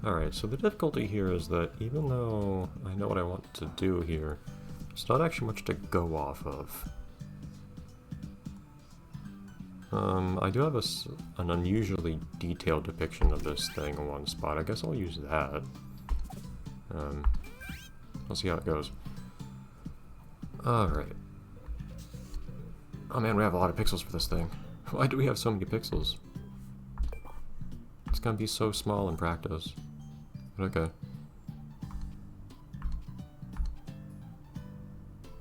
Alright, so the difficulty here is that even though I know what I want to do here, there's not actually much to go off of. I do have an unusually detailed depiction of this thing in one spot. I guess I'll use that. We'll see how it goes. Alright. Oh man, we have a lot of pixels for this thing. Why do we have so many pixels? It's gonna be so small in practice. But okay.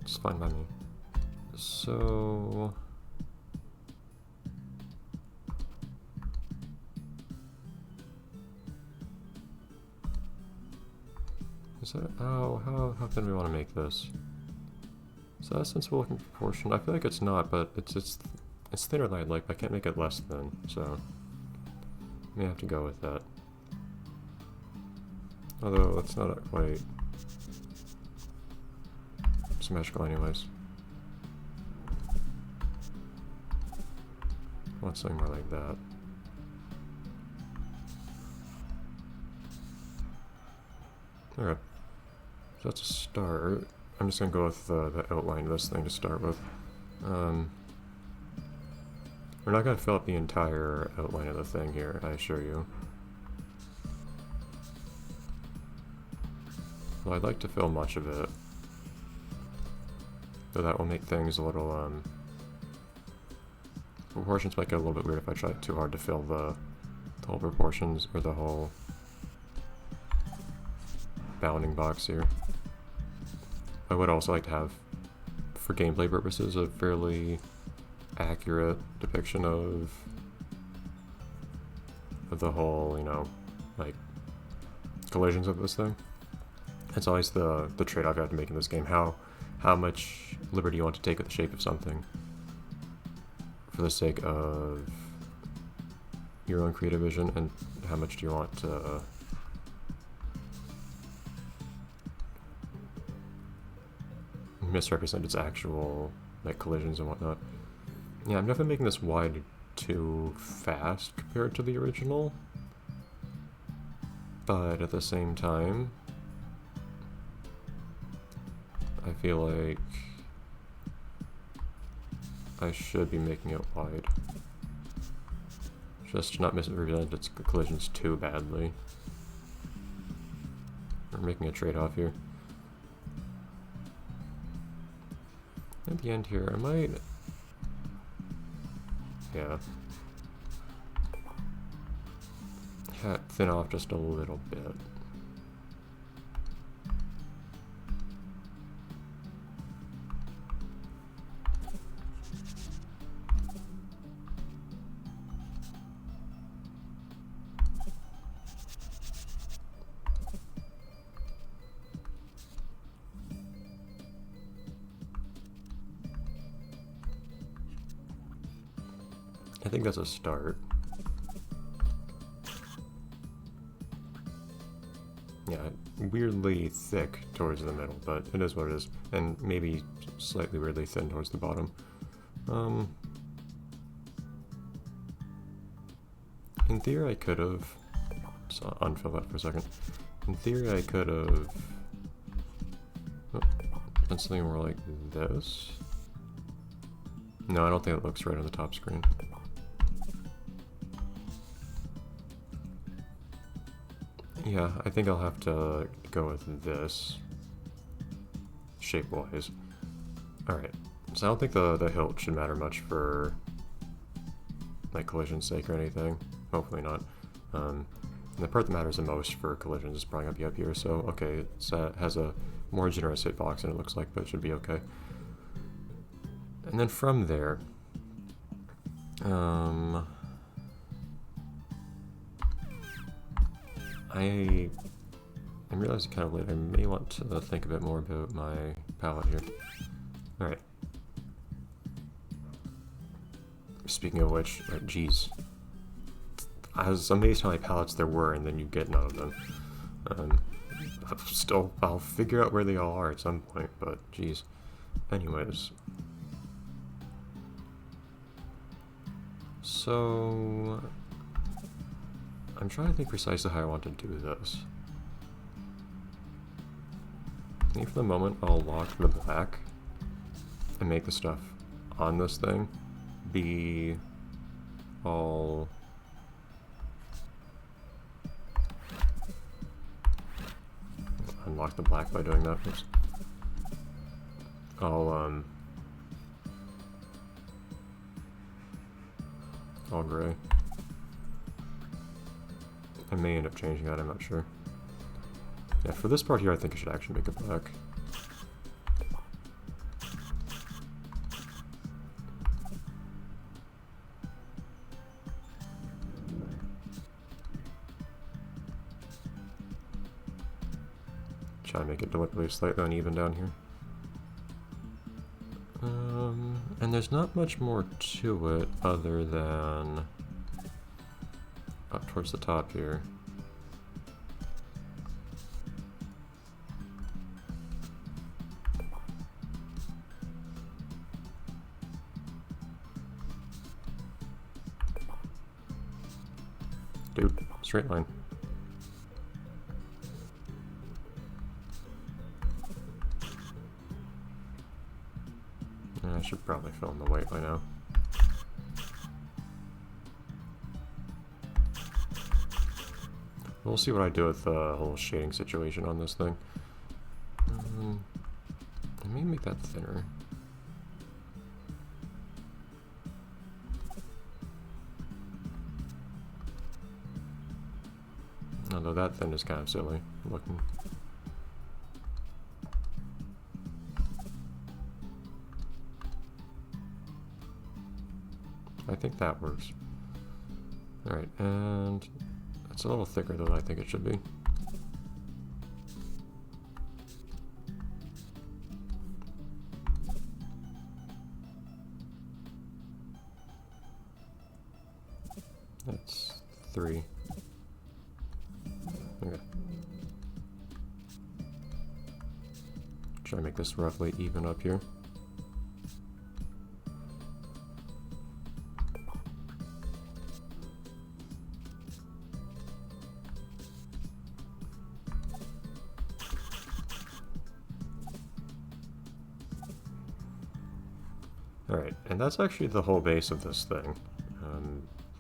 It's fine by me. So... is that, how thin do we want to make this? Is that a sensible looking proportion? I feel like it's not, but it's thinner than I'd like, but I can't make it less thin, so may have to go with that. Although it's not quite symmetrical anyways. I want something more like that. Alright. So that's a start. I'm just gonna go with the outline of this thing to start with. We're not gonna fill up the entire outline of the thing here, I assure you. Well, I'd like to fill much of it. Though that will make things a little, proportions might get a little bit weird if I try too hard to fill the whole proportions, or the whole bounding box here. I would also like to have, for gameplay purposes, a fairly accurate depiction of the whole, you know, like, collisions of this thing. It's always the trade-off you have to make in this game. How much liberty you want to take with the shape of something for the sake of your own creative vision, and how much do you want to misrepresent its actual, like, collisions and whatnot. Yeah, I'm definitely making this wide too fast compared to the original, but at the same time, I feel like I should be making it wide. Just to not misrepresent its collisions too badly. We're making a trade-off here. At the end here, I might... yeah. Thin off just a little bit. I think that's a start. Yeah, weirdly thick towards the middle, but it is what it is. And maybe slightly weirdly thin towards the bottom. In theory I could have... so I'll unfill that for a second. In theory I could have... done something more like this. No, I don't think it looks right on the top screen. Yeah, I think I'll have to go with this, shape-wise. Alright, so I don't think the hilt should matter much for, like, collision's sake or anything. Hopefully not. The part that matters the most for collisions is probably going to be up here, so okay, it has a more generous hitbox than it looks like, but it should be okay. And then from there, I'm realizing kind of late, I may want to think a bit more about my palette here. Alright. Speaking of which, geez. I was amazed how many palettes there were, and then you get none of them. I'll figure out where they all are at some point, but geez. Anyways. So... I'm trying to think precisely how I want to do this. I think for the moment I'll lock the black and make the stuff on this thing be all unlock the black by doing that. Oops. All gray. I may end up changing that, I'm not sure. Yeah, for this part here I think I should actually make it black. Try to make it deliberately slightly uneven down here. And there's not much more to it other than up towards the top here. Dude, straight line. I should probably fill in the white by now. We'll see what I do with the whole shading situation on this thing. I may make that thinner. Although that thin is kind of silly looking. I think that works. Alright, and it's a little thicker than I think it should be. That's 3. Okay. Try to make this roughly even up here. Alright, and that's actually the whole base of this thing.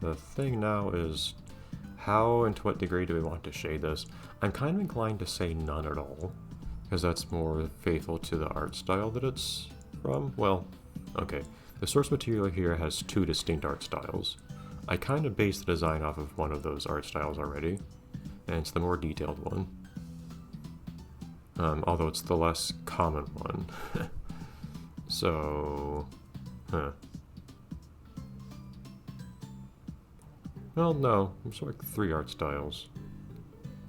The thing now is how and to what degree do we want to shade this? I'm kind of inclined to say none at all, because that's more faithful to the art style that it's from. Well, okay, the source material here has 2 distinct art styles. I kind of based the design off of one of those art styles already, and it's the more detailed one. Although it's the less common one. So... Huh. Well, no, there's like 3 art styles.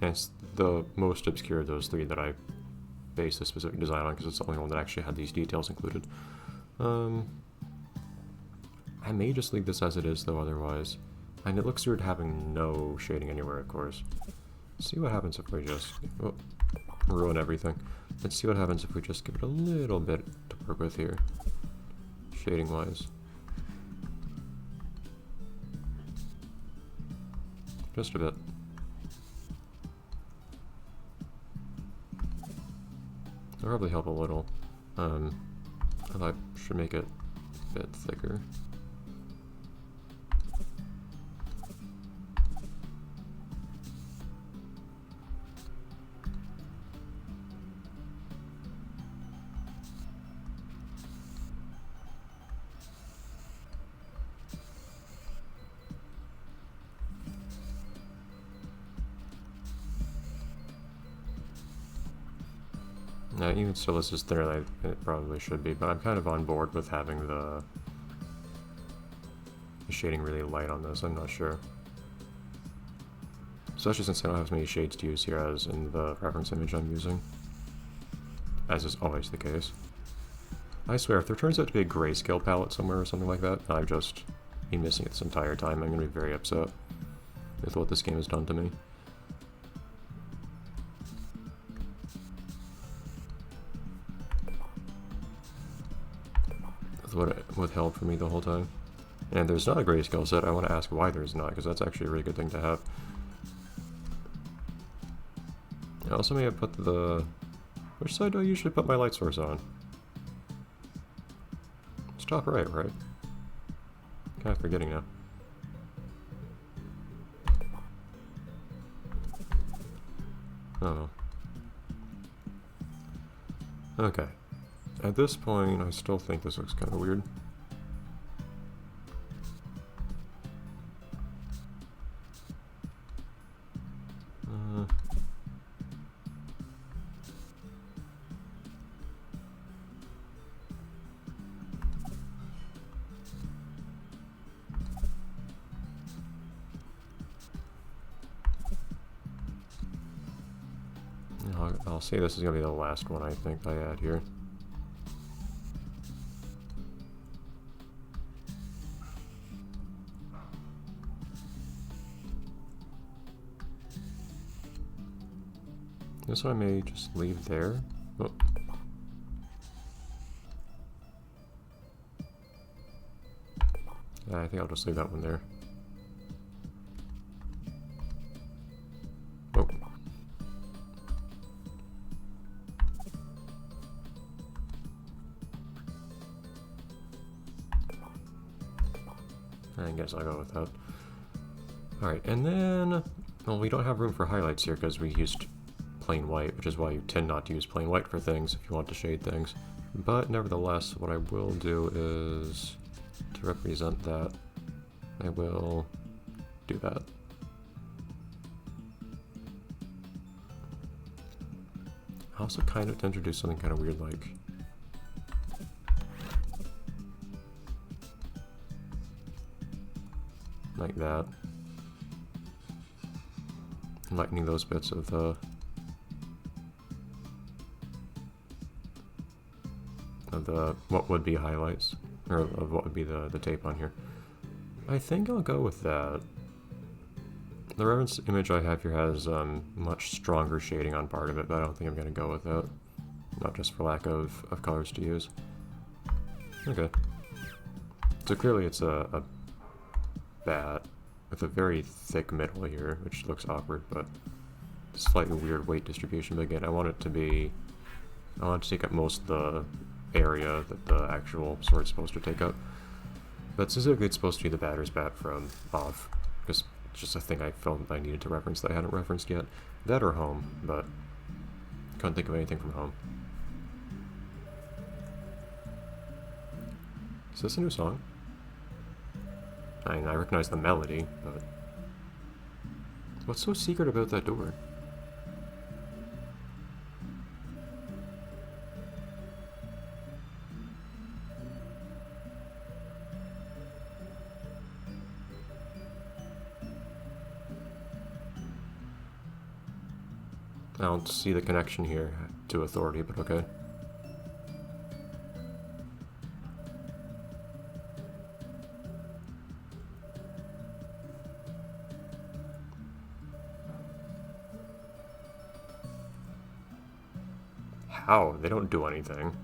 And it's the most obscure of those 3 that I based the specific design on, because it's the only one that actually had these details included. I may just leave this as it is, though, otherwise. And it looks weird having no shading anywhere, of course. Let's see what happens if we just... Oh, ruin everything. Let's see what happens if we just give it a little bit to work with here. Shading-wise. Just a bit. That'll probably help a little. I should make it a bit thicker. Even still, this is thinner than it probably should be, but I'm kind of on board with having the shading really light on this. I'm not sure. Especially since I don't have as many shades to use here as in the reference image I'm using. As is always the case. I swear, if there turns out to be a grayscale palette somewhere or something like that, I've just been missing it this entire time, I'm going to be very upset with what this game has done to me. What it withheld from me the whole time. And there's not a grayscale set. I want to ask why there's not, because that's actually a really good thing to have. I also may have put the... Which side do I usually put my light source on? It's top right, right? Kind of forgetting now. Oh. Okay. At this point, I still think this looks kind of weird. I'll say this is going to be the last one I think I add here. This one I may just leave there. Oh. I think I'll just leave that one there. Oh. I guess I'll go with that. Alright, and then... Well, we don't have room for highlights here because we used plain white, which is why you tend not to use plain white for things if you want to shade things. But nevertheless, what I will do is, to represent that, I will do that. I also kind of tend to do something kind of weird like that. Lightening those bits of the what would be highlights, or of what would be the tape on here. I think I'll go with that. The reference image I have here has much stronger shading on part of it, but I don't think I'm going to go with that. Not just for lack of colors to use. Okay. So clearly it's a bat with a very thick middle here, which looks awkward, but slightly weird weight distribution. But again, I want to take up most of the area that the actual sword's supposed to take up. But specifically it's supposed to be the batter's bat from Off, because it's just a thing I felt I needed to reference that I hadn't referenced yet. That or Home, but couldn't think of anything from Home. Is this a new song? I mean, I recognize the melody, but... What's so secret about that door? I don't see the connection here to authority, but okay. How? They don't do anything.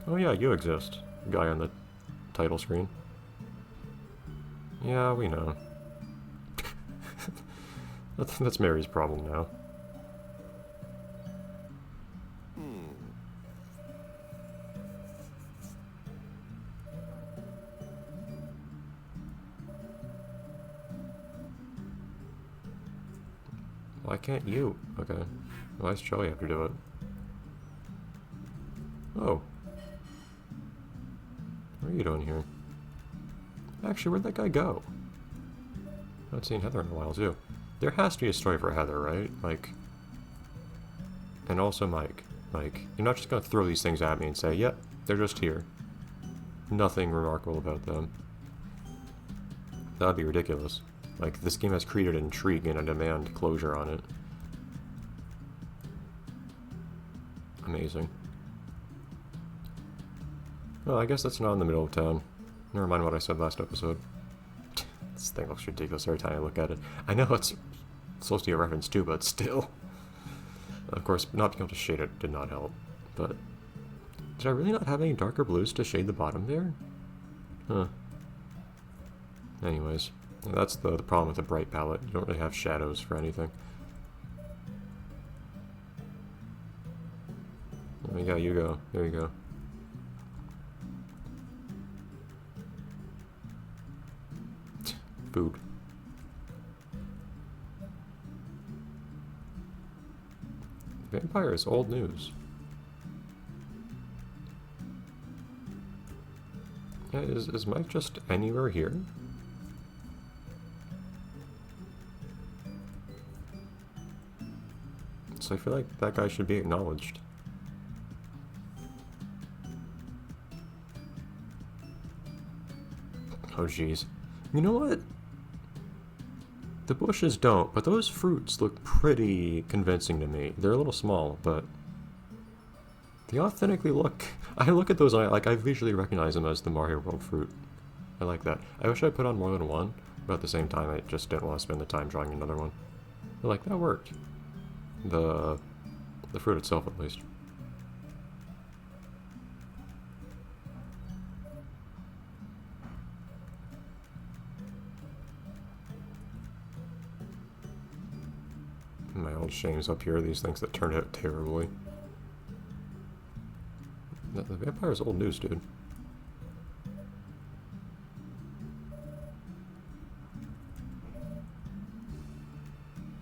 Oh yeah, you exist. Guy on the title screen. Yeah, we know. That's Mary's problem now. Why can't you? Okay. Why does Joey have to do it? Oh. What are you doing here? Actually, where'd that guy go? I haven't seen Heather in a while, too. There has to be a story for Heather, right? Like... And also Mike. Like, you're not just gonna throw these things at me and say, yep, they're just here. Nothing remarkable about them. That'd be ridiculous. Like, this game has created intrigue and I demand closure on it. Amazing. Well, I guess that's not in the middle of town. Never mind what I said last episode. This thing looks ridiculous every time I look at it. I know it's supposed to be a reference too, but still. Of course, not being able to shade it did not help. But did I really not have any darker blues to shade the bottom there? Huh. Anyways, that's the problem with a bright palette. You don't really have shadows for anything. Oh, yeah, you go. There you go. Food. Vampire is old news. Yeah, is Mike just anywhere here? So I feel like that guy should be acknowledged. Oh jeez. You know what? The bushes don't, but those fruits look pretty convincing to me. They're a little small, but they authentically look... I look at those and I visually recognize them as the Mario World fruit. I like that. I wish I put on more than one, but at the same time I just didn't want to spend the time drawing another one. But like, that worked. The fruit itself, at least. My old shames up here, these things that turned out terribly. The vampire's old news, dude.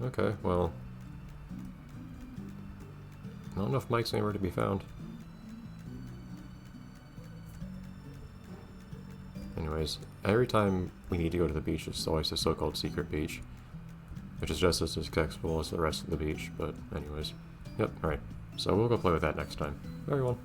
Okay, well... I don't know if Mike's anywhere to be found. Anyways, every time we need to go to the beach, it's always the so-called secret beach. Which is just as accessible as the rest of the beach, but anyways. Yep, alright. So we'll go play with that next time. Everyone.